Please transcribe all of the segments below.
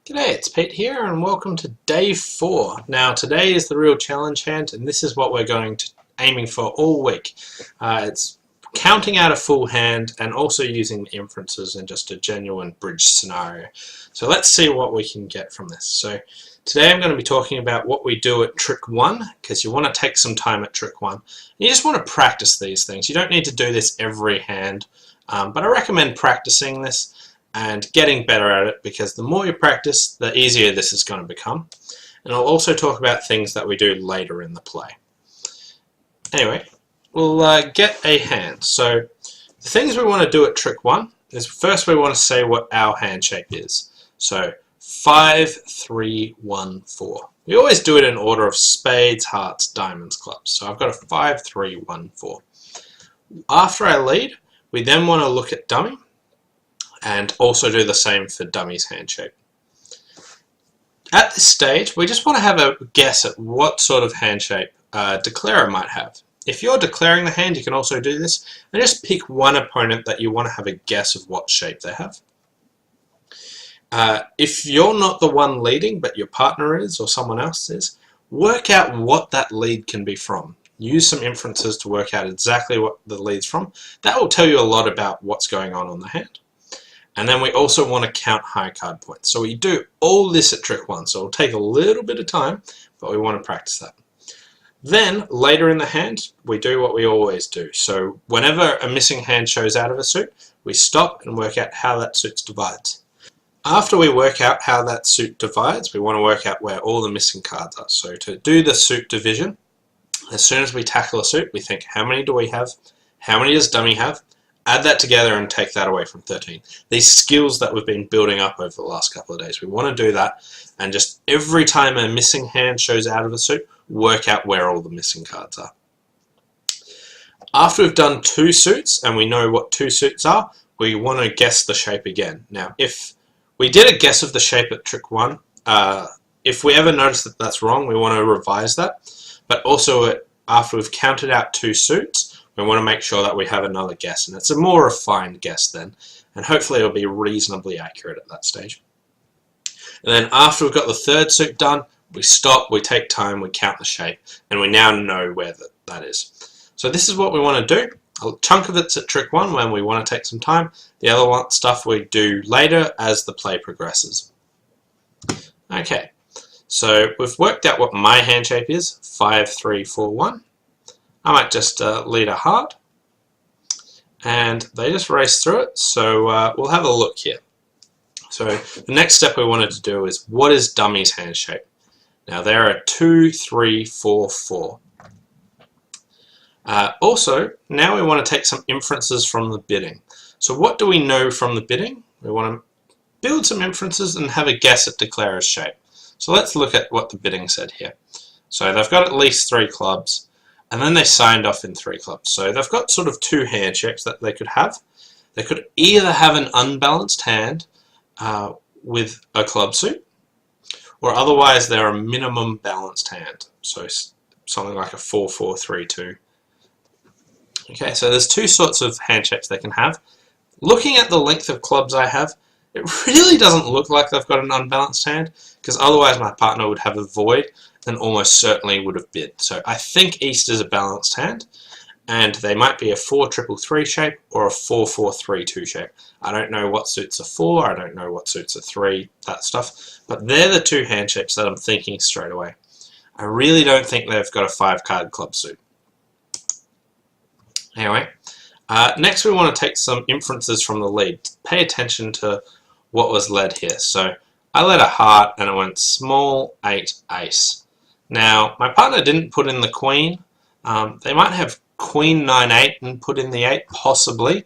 G'day, it's Pete here and welcome to day 4. Now today is the real challenge hand and this is what we're going to aiming for all week. It's counting out a full hand and also using the inferences in just a genuine bridge scenario. So let's see what we can get from this. So today I'm going to be talking about what we do at trick 1 because you want to take some time at trick 1. You just want to practice these things. You don't need to do this every hand, but I recommend practicing this and getting better at it, because the more you practice, the easier this is going to become. And I'll also talk about things that we do later in the play. Anyway, we'll get a hand. So the things we want to do at trick 1 is first we want to say what our hand shape is. So 5, 3, 1, 4. We always do it in order of spades, hearts, diamonds, clubs. So I've got a 5, 3, 1, 4. After I lead, we then want to look at dummy and also do the same for dummy's hand shape. At this stage, we just want to have a guess at what sort of hand shape declarer might have. If you're declaring the hand, you can also do this and just pick one opponent that you want to have a guess of what shape they have. If you're not the one leading, but your partner is or someone else is, work out what that lead can be from. Use some inferences to work out exactly what the lead's from. That will tell you a lot about what's going on the hand. And then we also want to count high card points. So we do all this at trick 1, so it'll take a little bit of time, but we want to practice that. Then, later in the hand, we do what we always do. So whenever a missing hand shows out of a suit, we stop and work out how that suit divides. After we work out how that suit divides, we want to work out where all the missing cards are. So to do the suit division, as soon as we tackle a suit, we think, how many do we have? How many does dummy have? Add that together and take that away from 13. These skills that we've been building up over the last couple of days, we want to do that, and just every time a missing hand shows out of a suit, work out where all the missing cards are. After we've done 2 suits and we know what 2 suits are, we want to guess the shape again. Now, if we did a guess of the shape at trick 1, if we ever notice that that's wrong, we want to revise that. But also, after we've counted out 2 suits, we want to make sure that we have another guess, and it's a more refined guess then, and hopefully it'll be reasonably accurate at that stage. And then after we've got the 3rd suit done, we stop, we take time, we count the shape, and we now know where that is. So this is what we want to do. A chunk of it's at trick 1 when we want to take some time. The other stuff we do later as the play progresses. Okay, so we've worked out what my hand shape is, 5, 3, 4, 1. I might just lead a heart, and they just race through it, so we'll have a look here. So the next step we wanted to do is, what is dummy's hand shape? Now there are 2, 3, 4, 4. Also, now we want to take some inferences from the bidding. So what do we know from the bidding? We want to build some inferences and have a guess at declarer's shape. So let's look at what the bidding said here. So they've got at least 3 clubs. And then they signed off in 3 clubs. So they've got sort of 2 hand shapes that they could have. They could either have an unbalanced hand with a club suit, or otherwise they're a minimum balanced hand. So something like a 4, 4, 3, 2. Okay, so there's 2 sorts of hand shapes they can have. Looking at the length of clubs I have, it really doesn't look like they've got an unbalanced hand, because otherwise my partner would have a void and almost certainly would have bid. So I think East is a balanced hand, and they might be a 4, 3, 3 shape or a 4, 4, 3, 2 shape. I don't know what suits a 4, I don't know what suits a 3, that stuff, but they're the 2 hand shapes that I'm thinking straight away. I really don't think they've got a 5 card club suit. Anyway, next we want to take some inferences from the lead. Pay attention to what was led here. So I led a heart and it went small 8 ace. Now my partner didn't put in the queen. They might have queen 9 8 and put in the 8 possibly.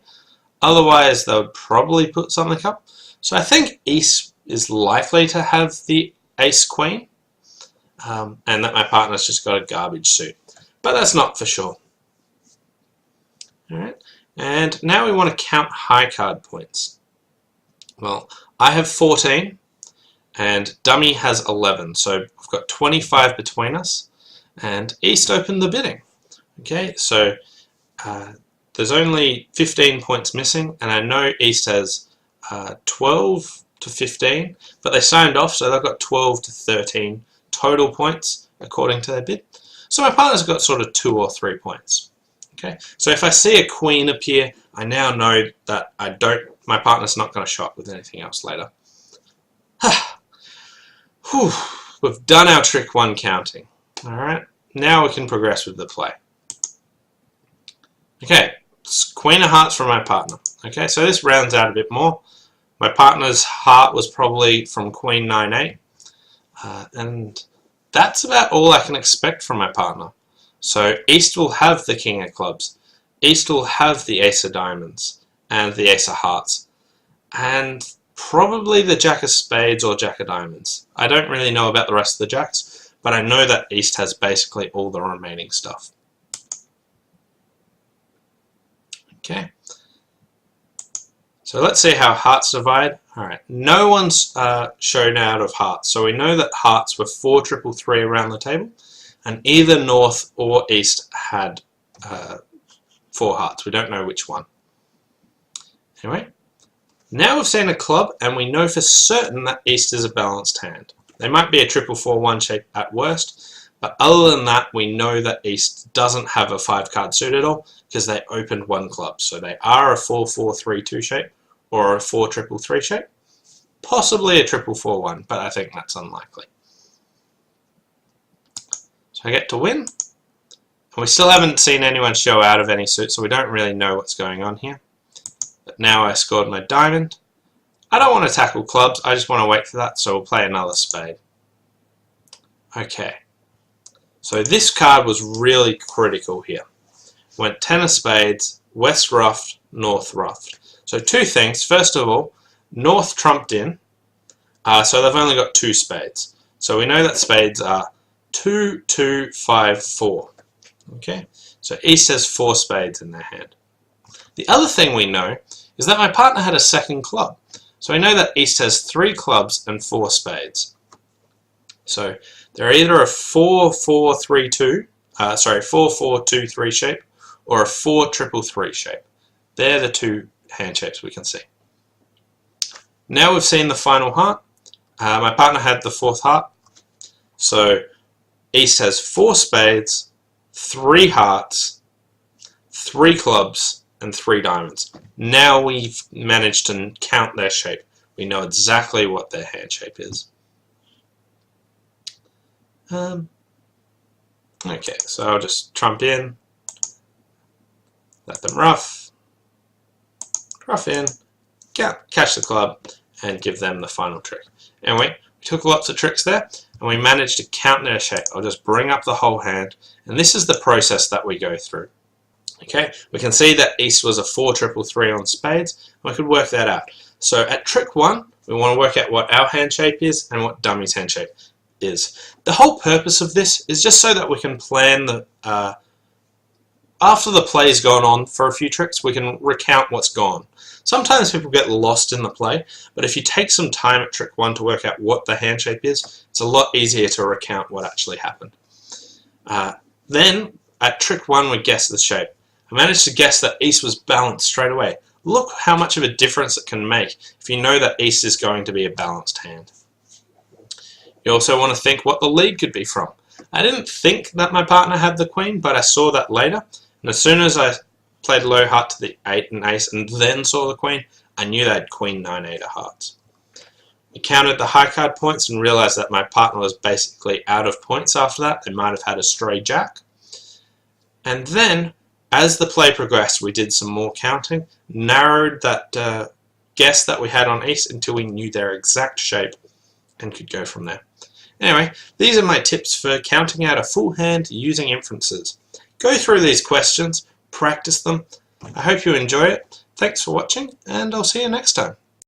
Otherwise they would probably put something up. So I think East is likely to have the ace queen, and that my partner's just got a garbage suit. But that's not for sure. Alright, and now we want to count high card points. Well, I have 14 and dummy has 11, so we've got 25 between us, and East opened the bidding. Okay, so there's only 15 points missing, and I know East has 12 to 15, but they signed off, so they've got 12 to 13 total points according to their bid. So my partner's got sort of 2 or 3 points. Okay, so if I see a queen appear, I now know that my partner's not going to shot with anything else later. Whew, we've done our trick 1 counting. Alright, now we can progress with the play. Okay, it's Queen of Hearts from my partner. Okay, so this rounds out a bit more. My partner's heart was probably from Queen 9-8. And that's about all I can expect from my partner. So East will have the King of Clubs, East will have the Ace of Diamonds and the Ace of Hearts, and probably the Jack of Spades or Jack of Diamonds. I don't really know about the rest of the jacks, but I know that East has basically all the remaining stuff. Okay, so let's see how hearts divide. Alright, no one's shown out of hearts, so we know that hearts were 4 triple 3 around the table, and either North or East had 4 hearts. We don't know which one. Anyway, now we've seen a club, and we know for certain that East is a balanced hand. They might be a triple 4-1 shape at worst, but other than that, we know that East doesn't have a 5-card suit at all, because they opened 1 club. So they are a 4-4-3-2 shape, or a 4 triple 3 shape. Possibly a triple 4-1, but I think that's unlikely. So I get to win. And we still haven't seen anyone show out of any suit, so we don't really know what's going on here. But now I scored my diamond. I don't want to tackle clubs, I just want to wait for that, so we'll play another spade. Okay. So this card was really critical here. Went 10 of spades, West ruffed, North ruffed. So 2 things. First of all, North trumped in, so they've only got 2 spades. So we know that spades are 2, 2, 5, 4. Okay, so East has 4 spades in their hand. The other thing we know is that my partner had a second club. So we know that East has 3 clubs and 4 spades. So they're either a 4-4-3-2, 4-4-2-3 shape, or a 4 triple 3 shape. They're the 2 hand shapes we can see. Now we've seen the final heart. My partner had the 4th heart. So East has 4 spades, 3 hearts, 3 clubs, and 3 diamonds. Now we've managed to count their shape. We know exactly what their hand shape is. Okay, so I'll just trump in, let them ruff in, catch the club, and give them the final trick. Anyway, we took lots of tricks there, and we managed to count their shape. I'll just bring up the whole hand, and this is the process that we go through. Okay, we can see that East was a 4 triple 3 on spades, and we could work that out. So at trick 1, we want to work out what our hand shape is and what dummy's hand shape is. The whole purpose of this is just so that we can plan the after the play's gone on for a few tricks, we can recount what's gone. Sometimes people get lost in the play, but if you take some time at trick 1 to work out what the hand shape is, it's a lot easier to recount what actually happened. Then at trick 1 we guess the shape. I managed to guess that East was balanced straight away. Look how much of a difference it can make if you know that East is going to be a balanced hand. You also want to think what the lead could be from. I didn't think that my partner had the queen, but I saw that later. And as soon as I played low heart to the 8 and ace and then saw the queen, I knew they had queen 9-8 of hearts. We counted the high card points and realized that my partner was basically out of points after that. They might have had a stray jack. And then, as the play progressed, we did some more counting, narrowed that guess that we had on East until we knew their exact shape and could go from there. Anyway, these are my tips for counting out a full hand using inferences. Go through these questions, practice them. I hope you enjoy it. Thanks for watching, and I'll see you next time.